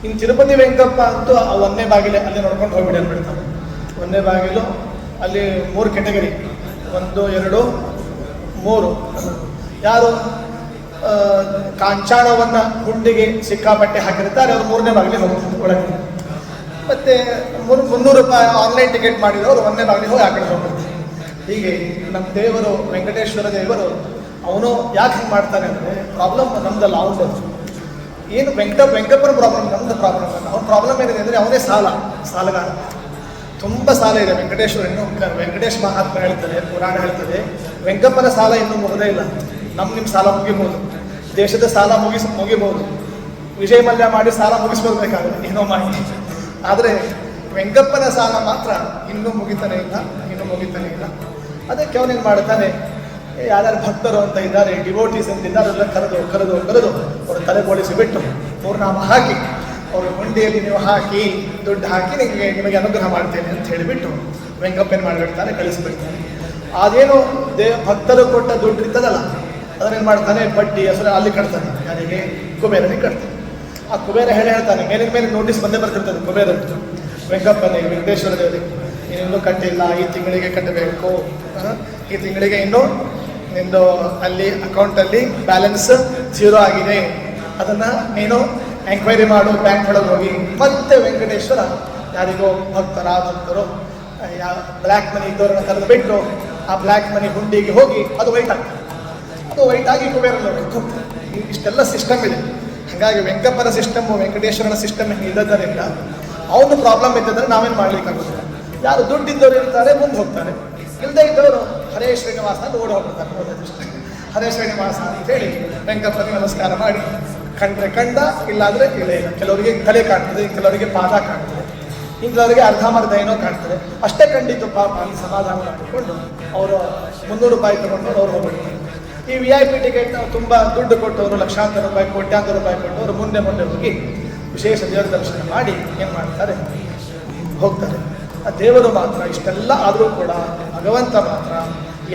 ಇನ್ನು ತಿರುಪತಿ ವೆಂಕಪ್ಪ ಅಂತೂ ಆ ಒಂದನೇ ಬಾಗಿಲೆ ಅಲ್ಲಿ ನೋಡ್ಕೊಂಡು ಹೋಗ್ಬಿಡಿ ಅಂದ್ಬಿಡ್ತಾನೆ. ಒಂದನೇ ಬಾಗಿಲು ಅಲ್ಲಿ 3 ಕೆಟಗರಿ, 1, 2, 3. ಯಾರು ಕಾಂಚಾಣವನ್ನ ಗುಂಡಿಗೆ ಸಿಕ್ಕಾಪಟ್ಟೆ ಹಾಕಿರ್ತಾರೆ ಅವರು 3ನೇ ಬಾಗಿಲಿಗೆ ಹೋಗ್ತಾರೆ ಒಳಗೆ. ಮತ್ತೆ 300 ರೂಪಾಯಿ ಆನ್ಲೈನ್ ಟಿಕೆಟ್ ಮಾಡಿದವರು 1ನೇ ಬಾಗಿಲಿಗೆ ಹೋಗಿ ಆ ಕಡೆ ಹೋಗ್ಬಿಡ್ತಾರೆ. ಹೀಗೆ ನಮ್ಮ ದೇವರು ವೆಂಕಟೇಶ್ವರ ದೇವರು ಅವನು ಯಾಕೆ ಹಿಂಗೆ ಮಾಡ್ತಾನೆ ಅಂದರೆ ಪ್ರಾಬ್ಲಮ್ ನಮ್ದಲ್ಲ ಅವನದು. ಏನು ವೆಂಕಪ್ಪನ ಪ್ರಾಬ್ಲಮ್, ನಮ್ದು ಪ್ರಾಬ್ಲಮ್ ಅಲ್ಲ. ಅವ್ನ ಪ್ರಾಬ್ಲಮ್ ಏನಿದೆ ಅಂದರೆ ಅವನೇ ಸಾಲಗಾರ. ತುಂಬ ಸಾಲ ಇದೆ ವೆಂಕಟೇಶ್ವರ. ಇನ್ನೂ ವೆಂಕಟೇಶ್ ಮಹಾತ್ಮ ಹೇಳ್ತದೆ, ಪುರಾಣ ಹೇಳ್ತದೆ, ವೆಂಕಪ್ಪನ ಸಾಲ ಇನ್ನೂ ಮುಗದೇ ಇಲ್ಲ. ನಿಮ್ಮ ಸಾಲ ಮುಗಿಬೋದು, ದೇಶದ ಸಾಲ ಮುಗಿಬೋದು, ವಿಜಯ ಮಲ್ಯ ಮಾಡಿ ಸಾಲ ಮುಗಿಸ್ಕೊಳ್ಬೇಕಾಗುತ್ತೆ ಏನೋ ಮಾಡಿ. ಆದರೆ ವೆಂಕಪ್ಪನ ಸಾಲ ಮಾತ್ರ ಇನ್ನೂ ಮುಗಿತಾನೆ ಇಲ್ಲ. ಅದಕ್ಕೆ ಅವನೇನು ಮಾಡ್ತಾನೆ, ಯಾರ್ಯಾರು ಭಕ್ತರು ಅಂತ ಇದ್ದಾರೆ, ಡಿವೋಟೀಸ್ ಅಂತ ಇದ್ದಾರೆ, ಅದೆಲ್ಲ ಕರೆದು ಅವರು ತಲೆ ಬೋಳಿಸಿ ಬಿಟ್ಟು 3 ನಾಮ ಹಾಕಿ ಅವ್ರ ಹುಂಡಿಯಲ್ಲಿ ನೀವು ಹಾಕಿ ದುಡ್ಡು ಹಾಕಿ ನಿಮಗೆ ಅನುಗ್ರಹ ಮಾಡ್ತೇನೆ ಅಂತ ಹೇಳಿಬಿಟ್ಟು ವೆಂಕಪ್ಪನ ಮಾಡಿಬಿಡ್ತಾನೆ, ಕಳಿಸಿಬಿಡ್ತಾನೆ. ಅದೇನು ಭಕ್ತರು ಕೊಟ್ಟ ದುಡ್ಡು ಇರ್ತದಲ್ಲ ಅದನ್ನೇನು ಮಾಡ್ತಾನೆ, ಬಡ್ಡಿ ಹೆಸರು ಅಲ್ಲಿ ಕಟ್ತಾನೆ. ಯಾರಿಗೆ? ಕುಬೇರನಿಗೆ ಕಟ್ತಾನೆ. ಆ ಕುಬೇರ ಹೇಳ್ತಾನೆ, ಮೇಲಿನ ಮೇಲೆ ನೋಟಿಸ್ ಬಂದೇ ಬರ್ತಿರ್ತದೆ ಕುಬೇರ ವೆಂಕಪ್ಪನಿಗೆ, ವೆಂಕಟೇಶ್ವರ ದೇವರಿಗೆ, ನೀನಿನ್ನೂ ಕಟ್ಟಿಲ್ಲ, ಈ ತಿಂಗಳಿಗೆ ಕಟ್ಟಬೇಕು, ಈ ತಿಂಗಳಿಗೆ ಇನ್ನೂ ನಿಂದು ಅಲ್ಲಿ ಅಕೌಂಟಲ್ಲಿ ಬ್ಯಾಲೆನ್ಸ್ 0 ಆಗಿದೆ, ಅದನ್ನು ನೀನು ಎಂಕ್ವೈರಿ ಮಾಡು ಬ್ಯಾಂಕ್ ಒಳಗೆ ಹೋಗಿ. ಮತ್ತೆ ವೆಂಕಟೇಶ್ವರ ಯಾರಿಗೋ ಭಕ್ತರು ಬ್ಲ್ಯಾಕ್ ಮನಿ ಇದ್ದವ್ರನ್ನ ಕರೆದು ಬಿಟ್ಟು ಆ ಬ್ಲ್ಯಾಕ್ ಮನಿ ಹುಂಡಿಗೆ ಹೋಗಿ ಅದು ವೈಟ್ ಆಗ್ತದೆ. ಅದು ವೈಟ್ ಆಗಿ ಕುಬೇರಲ್ಲಿ ಇಷ್ಟೆಲ್ಲ ಸಿಸ್ಟಮ್ ಇದೆ. ಹಾಗಾಗಿ ವೆಂಕಪ್ಪನ ಸಿಸ್ಟಮು ವೆಂಕಟೇಶ್ವರನ ಸಿಸ್ಟಮ್ ಇಲ್ಲದರಿಂದ ಅವನು ಪ್ರಾಬ್ಲಮ್ ಇದ್ದರೆ ನಾವೇನು ಮಾಡ್ಲಿಕ್ಕಾಗೋದಿಲ್ಲ. ಯಾರು ದುಡ್ಡಿದ್ದವರು ಇರ್ತಾರೆ ಮುಂದೆ ಹೋಗ್ತಾರೆ, ಇಲ್ಲದೆ ಇದ್ದವರು ಹರೇ ಶ್ರೀನಿವಾಸ ಅಂತ ಓಡಿ ಹೋಗ್ಬಿಡ್ತಾರೆ. ಹರೇ ಶ್ರೀನಿವಾಸ ಅಂತೇಳಿ ವೆಂಕಪ್ಪನಿಗೆ ನಮಸ್ಕಾರ ಮಾಡಿ ಕಂಡ್ರೆ ಕಂಡ, ಇಲ್ಲಾಂದರೆ ಇಲ್ಲ. ಕೆಲವರಿಗೆ ತಲೆ ಕಾಣ್ತದೆ, ಕೆಲವರಿಗೆ ಪಾದ ಕಾಣ್ತದೆ, ಕೆಲವರಿಗೆ ಅರ್ಧಮರ್ಧ ಏನೋ ಕಾಣ್ತದೆ. ಅಷ್ಟೇ ಕಂಡಿದ್ದು ಪಾಪ ಅಲ್ಲಿ ಸಮಾಧಾನ ಮಾಡಿಕೊಂಡು ಅವರು 300 ರೂಪಾಯಿ ತಗೊಂಡು ಅವ್ರು ಹೋಗ್ಬಿಡ್ತಾರೆ. ಈ VIP ಟಿಕೆಟ್ ತುಂಬ ದುಡ್ಡು ಕೊಟ್ಟವರು, ಲಕ್ಷಾಂತರ ರೂಪಾಯಿ, ಕೋಟ್ಯಾಂತರ ರೂಪಾಯಿ ಕೊಟ್ಟವರು ಮುಂದೆ ಹೋಗಿ ವಿಶೇಷ ದೇವರ ದರ್ಶನ ಮಾಡಿ ಏನು ಮಾಡ್ತಾರೆ, ಹೋಗ್ತಾರೆ. ಆ ದೇವರು ಮಾತ್ರ ಇಷ್ಟೆಲ್ಲ ಆದರೂ ಕೂಡ ಭಗವಂತ ಮಾತ್ರ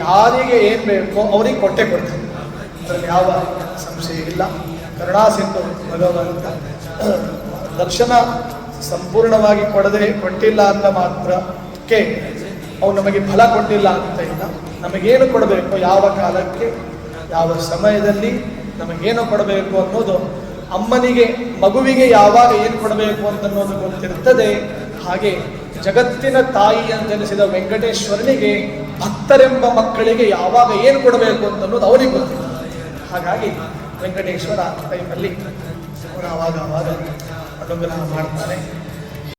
ಯಾರಿಗೆ ಏನು ಬೇಕೋ ಅವ್ರಿಗೆ ಕೊಡ್ತಾನೆ. ಅದರಲ್ಲಿ ಯಾವ ಸಂಶಯ ಇಲ್ಲ. ಕರುಣಾಸಿಂಧು ಭಗವಂತ ದರ್ಶನ ಸಂಪೂರ್ಣವಾಗಿ ಕೊಟ್ಟಿಲ್ಲ ಅಂತ ಮಾತ್ರಕ್ಕೆ ಅವ್ನು ನಮಗೆ ಫಲ ಕೊಟ್ಟಿಲ್ಲ ಅಂತ ಇಲ್ಲ. ನಮಗೇನು ಕೊಡಬೇಕು, ಯಾವ ಕಾಲಕ್ಕೆ, ಯಾವ ಸಮಯದಲ್ಲಿ ನಮಗೇನು ಕೊಡಬೇಕು ಅನ್ನೋದು, ಅಮ್ಮನಿಗೆ ಮಗುವಿಗೆ ಯಾವಾಗ ಏನು ಕೊಡಬೇಕು ಅಂತನ್ನೋದು ಗೊತ್ತಿರ್ತದೆ. ಹಾಗೆ ಜಗತ್ತಿನ ತಾಯಿ ಅಂತೆನಿಸಿದ ವೆಂಕಟೇಶ್ವರನಿಗೆ ಭಕ್ತರೆಂಬ ಮಕ್ಕಳಿಗೆ ಯಾವಾಗ ಏನು ಕೊಡಬೇಕು ಅಂತನ್ನೋದು ಅವನಿಗೆ ಗೊತ್ತಿಲ್ಲ. ಹಾಗಾಗಿ ವೆಂಕಟೇಶ್ವರ ಟೈಮಲ್ಲಿ ಅವಾಗ ಅನುಗ್ರಹ ಮಾಡ್ತಾನೆ.